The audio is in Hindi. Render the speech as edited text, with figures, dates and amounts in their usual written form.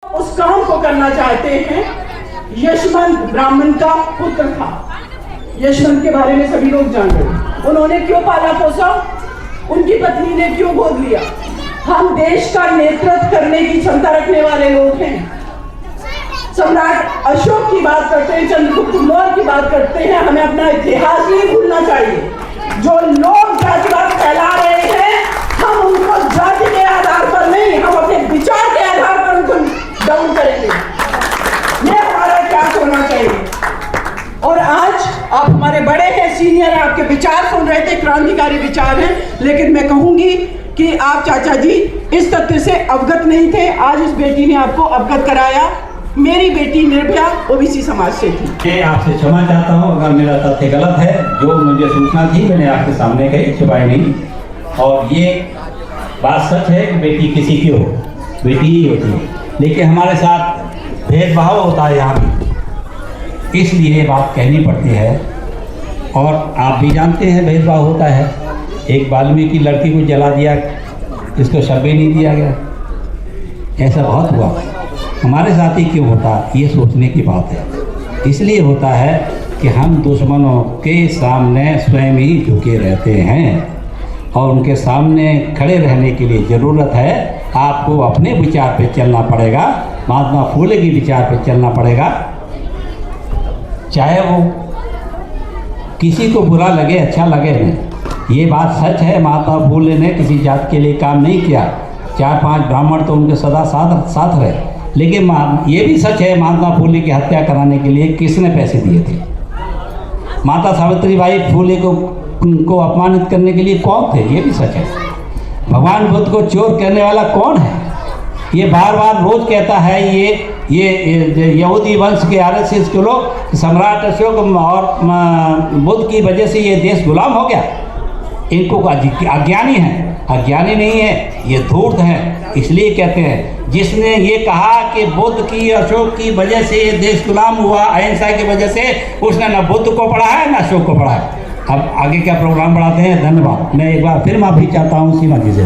उस काम को करना चाहते हैं। यशवंत ब्राह्मण का पुत्र था। यशवंत के बारे में सभी लोग जान रहे। उन्होंने क्यों पाला पोसा, उनकी पत्नी ने क्यों गोद लिया। हम देश का नेतृत्व करने की क्षमता रखने वाले लोग हैं। सम्राट अशोक की बात करते हैं, चंद्रगुप्त मौर्य की बात करते हैं। हमें अपना इतिहास नहीं भूलना चाहिए। जो लोग जातिवाद फैला रहे हैं, हम उनको जाति के आधार पर नहीं, हम अपने विचार के आधार पर उनको डाउन करेंगे। ये हमारा क्या होना चाहिए। और आज आप हमारे बड़े हैं, सीनियर हैं, आपके विचार सुन रहे थे, क्रांतिकारी विचार हैं, लेकिन मैं कहूंगी कि आप चाचा जी इस तथ्य से अवगत नहीं थे। आज इस बेटी ने आपको अवगत कराया। मेरी बेटी निर्भया ओबीसी समाज से थी। मैं आपसे क्षमा चाहता हूँ अगर मेरा तथ्य गलत है। जो मुझे सूचना थी मैंने आपके सामने कही, छुपाई नहीं। और ये बात सच है कि बेटी किसी की हो, बेटी ही होती है, लेकिन हमारे साथ भेदभाव होता है यहाँ भी, इसलिए बात कहनी पड़ती है। और आप भी जानते हैं भेदभाव होता है। एक वाल्मीकि लड़की को जला दिया, इसको शब्द नहीं दिया गया, ऐसा बहुत हुआ। हमारे साथ ही क्यों होता, ये सोचने की बात है। इसलिए होता है कि हम दुश्मनों के सामने स्वयं ही झुके रहते हैं और उनके सामने खड़े रहने के लिए ज़रूरत है आपको अपने विचार पे चलना पड़ेगा, महात्मा फूले के विचार पे चलना पड़ेगा। चाहे वो किसी को बुरा लगे अच्छा लगे नहीं, ये बात सच है। महात्मा फूले ने किसी जात के लिए काम नहीं किया। 4-5 ब्राह्मण तो उनके सदा साथ रहे, लेकिन ये भी सच है महात्मा फूले की हत्या कराने के लिए किसने पैसे दिए थे। माता सावित्रीबाई फूले को अपमानित करने के लिए कौन थे, ये भी सच है। भगवान बुद्ध को चोर कहने वाला कौन है, ये बार बार रोज कहता है। ये यहूदी वंश के RSS के लोग, सम्राट अशोक और बुद्ध की वजह से ये देश गुलाम हो गया। इनको अज्ञानी है, अज्ञानी नहीं है, ये धूर्त है। इसलिए कहते हैं, जिसने ये कहा कि बुद्ध की अशोक की वजह से ये देश गुलाम हुआ, अहिंसा की वजह से, उसने न बुद्ध को पढ़ा है न अशोक को पढ़ा है। अब आगे क्या प्रोग्राम बढ़ाते हैं। धन्यवाद। मैं एक बार फिर माफी चाहता हूँ सीमा जी से।